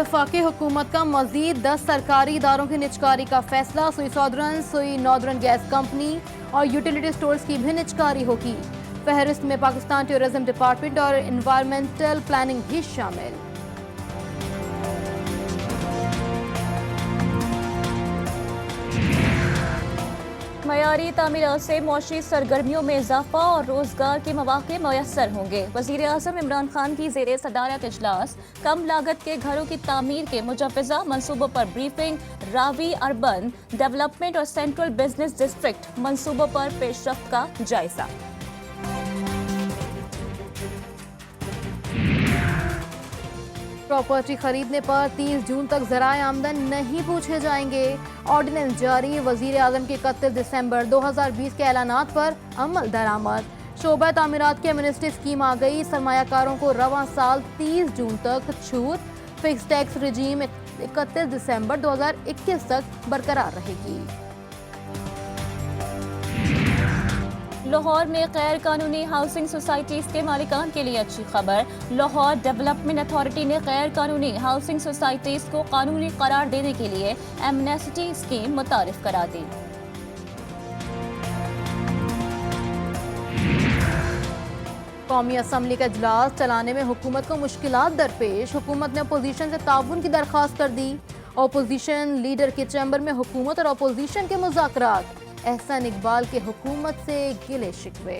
वफाकी हुकूमत का मजीद 10 सरकारी इदारों की निजकारी का फैसला। सुई सौदर्न, सुई नॉर्दर्न गैस कंपनी और यूटिलिटी स्टोर्स की भी निजकारी होगी। फहरिस्त में पाकिस्तान टूरिज्म डिपार्टमेंट और इन्वायरमेंटल प्लानिंग भी शामिल। मयारी तामीरात से मुआशी सरगर्मियों में इजाफा और रोजगार के मौके मैसर होंगे। वजीर आज़म इमरान खान की ज़ेरे सदारत इजलास कम लागत के घरों की तामीर के मुजव्वज़ा मनसूबों पर ब्रीफिंग। रावी अर्बन डेवलपमेंट और सेंट्रल बिजनेस डिस्ट्रिक्ट मनसूबों पर पेशरफ्त का जायजा। प्रॉपर्टी खरीदने पर 30 जून तक ज़राए आमदन नहीं पूछे जाएंगे। ऑर्डिनेंस जारी। वजीर आज़म के 31 दिसंबर 2020 के ऐलानात पर अमल दरामद। शोबा तामीरात की एमनेस्टी स्कीम आ गई। सरमायाकारों को रवां साल 30 जून तक छूट। फिक्स टैक्स रजीम 31 दिसंबर 2021 तक बरकरार रहेगी। लाहौर में गैर कानूनी हाउसिंग सोसाइटीज के मालिकान के लिए अच्छी खबर। लाहौर डेवलपमेंट अथॉरिटी ने गैर कानूनी हाउसिंग सोसाइटीज को कानूनी करार देने के लिए एमनेस्टी स्कीम मुतारिफ करा दी। कौमी असम्बली का इजलास चलाने में हुकूमत को मुश्किलात दरपेश। हुकूमत ने अपोजिशन से ताउन की दरख्वास्त कर दी। अपोजिशन लीडर के चैम्बर में हुकूमत और अपोजिशन के मुज़ाकरात। एहसान इकबाल के हुकूमत से गिले शिकवे।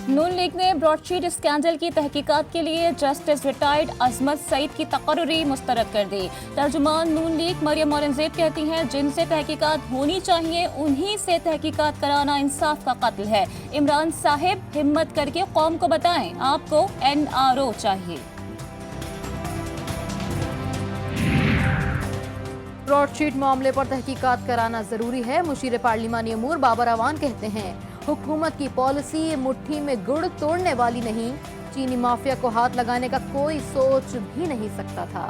नून लीग ने ब्रॉडशीट स्कैंडल की तहकीकात के लिए जस्टिस रिटायर्ड अजमत सईद की तकर्री मुस्तरद कर दी। तर्जुमान नून लीग मरियम औरंगजेब कहती हैं, जिनसे तहकीकात होनी चाहिए उन्हीं से तहकीकात कराना इंसाफ का कत्ल है। इमरान साहिब हिम्मत करके कौम को बताएं, आपको NRO चाहिए। ब्रॉडशीट मामले पर तहकीकात कराना जरूरी है। मुशीर पार्लिमानी अमूर बाबर अवान कहते हैं, हुकूमत की पॉलिसी मुट्ठी में गुड़ तोड़ने वाली नहीं। चीनी माफिया को हाथ लगाने का कोई सोच भी नहीं सकता था।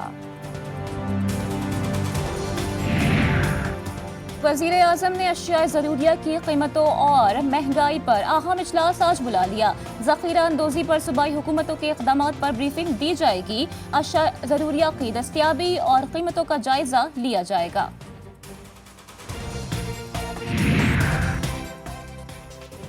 वजीर आज़म ने अशिया ज़रूरिया की कीमतों और महंगाई पर अहम इजलास आज बुला लिया। ज़ख़ीरा अंदोज़ी पर सूबाई हुकूमतों के इक़दामात पर ब्रीफिंग दी जाएगी। अशिया ज़रूरिया की दस्तियाबी और कीमतों का जायजा लिया जाएगा।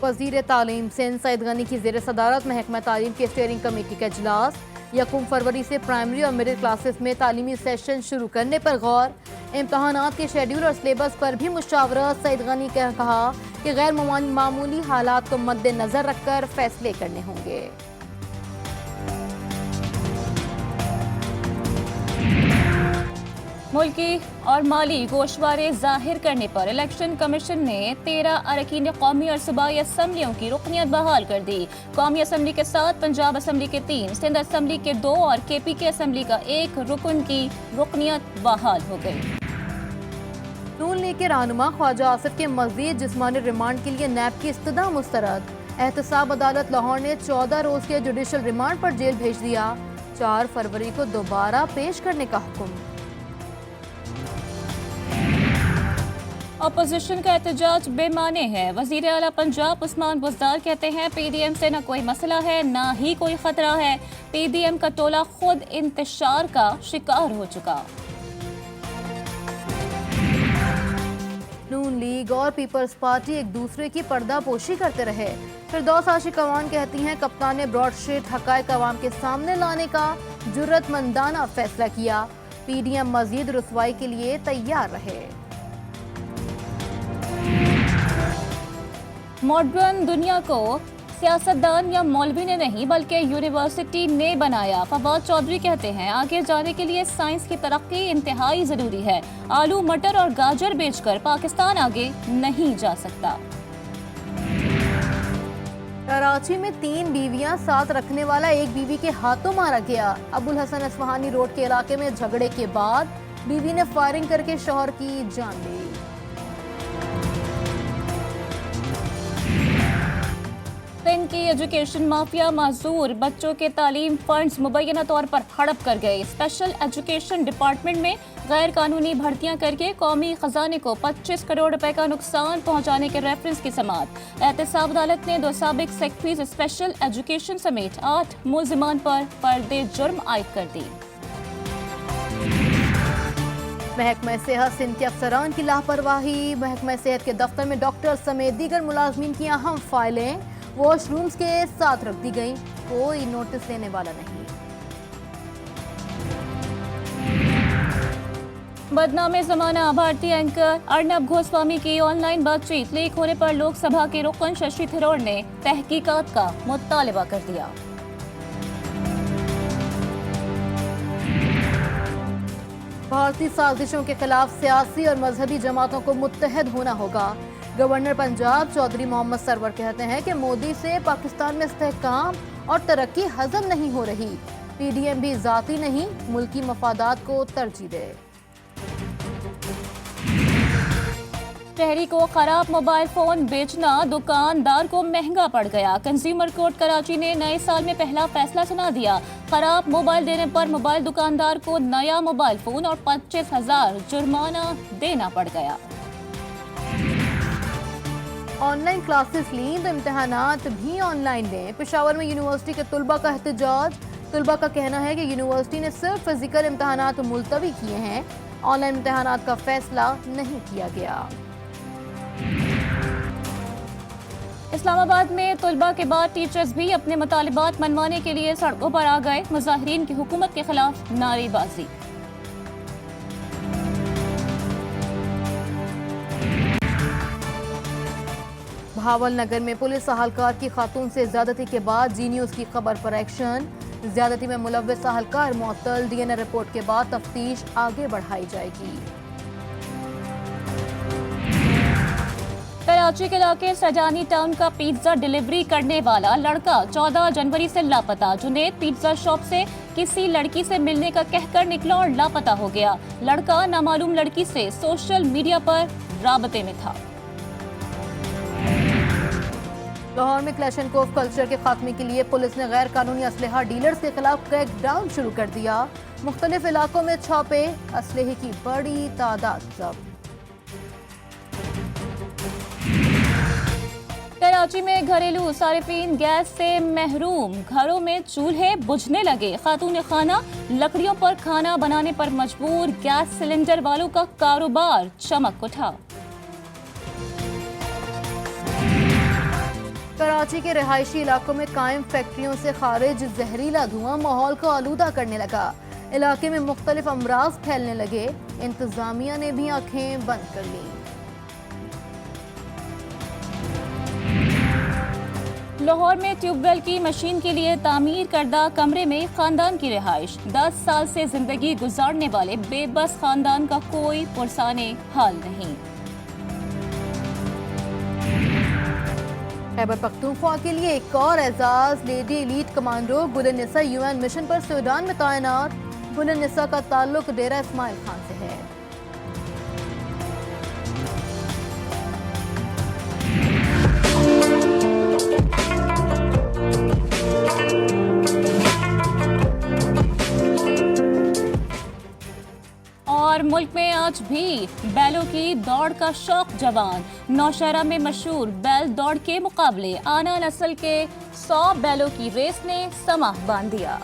वज़ीर तालीम सिंध सईद गनी की ज़ेर सदारत महकमा तालीम की स्टीयरिंग कमेटी का इजलास। 1 फरवरी से प्राइमरी और मिडिल क्लासेस में तालीमी सेशन शुरू करने पर गौर। इम्तहानात के शेड्यूल और सिलेबस पर भी मुशावरत। सईद गनी ने कहा कि गैर मामूली हालात को मद्देनजर रखकर फैसले करने होंगे। मुल्की और माली गोशवारे जाहिर करने पर इलेक्शन कमीशन ने 13 अरकान कौमी और सूबाई असम्बलियों की रुकनियत बहाल कर दी। कौमी असम्बली के साथ पंजाब असम्बली के 3, सिंध असम्बली के 2 और KPK असम्बली का 1 रुकन की रुकनियत बहाल हो गई। नून लीग के रहनुमा ख्वाजा आसिफ के मज़ीद जिस्मानी रिमांड के लिए नैब की इस्तदा मुस्तरद। एहतसाब अदालत लाहौर ने 14 रोज के जुडिशल रिमांड पर जेल भेज दिया। 4 फरवरी को दोबारा पेश करने का हुक्म। अपोजिशन का एहतजाज बेमाने है। वजीर आला पंजाब उस्मान बुज़दार कहते हैं, PDM से न कोई मसला है न ही कोई खतरा है। PDM का टोला खुद इंतशार का शिकार हो चुका। नून लीग और पीपल्स पार्टी एक दूसरे की पर्दापोशी करते रहे। फिरदौस आशिक अवान कहती हैं, कप्तान ने ब्रॉडशीट हकायक अवाम के सामने लाने का जुर्रतमंदाना फैसला किया। PDM मजीद रुसवाई के लिए तैयार रहे। मॉडर्न दुनिया को सियासतदान या मौलवी ने नहीं बल्कि यूनिवर्सिटी ने बनाया। फवाद चौधरी कहते हैं, आगे जाने के लिए साइंस की तरक्की इंतहाई जरूरी है। आलू मटर और गाजर बेचकर पाकिस्तान आगे नहीं जा सकता। कराची में 3 बीवियां साथ रखने वाला एक बीवी के हाथों मारा गया। अबुल हसन अस्फहानी रोड के इलाके में झगड़े के बाद बीवी ने फायरिंग करके शौहर की जान ली। सिंध की एजुकेशन माफिया माजूर बच्चों के तालीम फंड्स मुबैना तौर पर हड़प कर गए। स्पेशल एजुकेशन डिपार्टमेंट में गैर कानूनी भर्तियां करके कौमी खजाने को 25 करोड़ रुपए का नुकसान पहुंचाने के रेफरेंस की समाअत। एहतसाब अदालत ने 2 साबिक सेक्रेटरीज स्पेशल एजुकेशन समेत 8 मुल्जिमान पर फर्द जुर्म आयद कर दी। महकमा सेहत सिंध के अफसरान की लापरवाही। महकमा सेहत के दफ्तर में डॉक्टर समेत दीगर मुलाजमीन की अहम फाइलें वॉशरूम्स के साथ रख दी गईं। कोई नोटिस लेने वाला नहीं। बदनामे जमाना भारतीय एंकर अर्नब गोस्वामी की ऑनलाइन बातचीत लीक होने पर लोकसभा के रुकन शशि थरूर ने तहकीकात का मुतालबा कर दिया। भारतीय साजिशों के खिलाफ सियासी और मजहबी जमातों को मुत्तहद होना होगा। गवर्नर पंजाब चौधरी मोहम्मद सरवर कहते हैं कि मोदी से पाकिस्तान में इस्तेहकाम और तरक्की हजम नहीं हो रही। पीडीएम भी जाती नहीं, मुल्की मफादात को तरजीह दे। शहरी को खराब मोबाइल फोन बेचना दुकानदार को महंगा पड़ गया। कंज्यूमर कोर्ट कराची ने नए साल में पहला फैसला सुना दिया। खराब मोबाइल देने पर मोबाइल दुकानदार को नया मोबाइल फोन और 25,000 जुर्माना देना पड़ गया। ऑनलाइन क्लासेस लीं तो इम्तहानात भी ऑनलाइन लें। पेशावर में यूनिवर्सिटी के तुलबा का एहतजाज। तुलबा का कहना है कि यूनिवर्सिटी ने सिर्फ फिजिकल इम्तहानात मुलतवी किए हैं, ऑनलाइन इम्तहानात का फैसला नहीं किया गया। इस्लामाबाद में तुलबा के बाद टीचर्स भी अपने मुतालिबात मनवाने के लिए सड़कों पर आ गए। मुजाहिरीन की हुकूमत के खिलाफ नारेबाजी। भावल नगर में पुलिस अहलकार की खातून से ज्यादती के बाद जी न्यूज की खबर पर एक्शन। ज्यादती में मुलव्वस अहलकार मुअत्तल। डीएनए रिपोर्ट के बाद तफ्तीश आगे बढ़ाई जाएगी। कराची के इलाके सजानी टाउन का पिज्जा डिलीवरी करने वाला लड़का 14 जनवरी से लापता। जुनेद पिज्जा शॉप से किसी लड़की से मिलने का कहकर निकला और लापता हो गया। लड़का नामालूम लड़की से सोशल मीडिया पर राबते में था। लाहौर में क्लैशनकोफ कल्चर के खात्मे के लिए पुलिस ने गैर कानूनी असलहा डीलर्स के खिलाफ क्रैकडाउन शुरू कर दिया। मुख्तलिफ इलाकों में छापे, असलहे की बड़ी तादाद जब्त। कराची में घरेलू सारिफीन गैस से महरूम। घरों में चूल्हे बुझने लगे। खातून खाना लकड़ियों पर खाना बनाने पर मजबूर। गैस सिलेंडर वालों का कारोबार चमक उठा। कराची के रिहायशी इलाकों में कायम फैक्ट्रियों से खारिज जहरीला धुआं माहौल को आलूदा करने लगा। इलाके में मुख्तलिफ अमराज फैलने लगे। इंतजामिया ने भी आंखें बंद कर ली। लाहौर में ट्यूबवेल की मशीन के लिए तामीर करदा कमरे में खानदान की रिहाइश। 10 साल से जिंदगी गुजारने वाले बेबस खानदान का कोई पुरसाने हाल नहीं। खैबर पख्तूनख्वा के लिए एक और एजाज। Lady elite commando Gulnisa UN mission पर सूडान में तैनात। गुलनिसा का ताल्लुक डेरा इस्माइल खान से है। और मुल्क में आज भी बैलों की दौड़ का शौक जवान। नौशहरा में मशहूर बैल दौड़ के मुकाबले। आना नस्ल के 100 बैलों की रेस ने समा बांध दिया।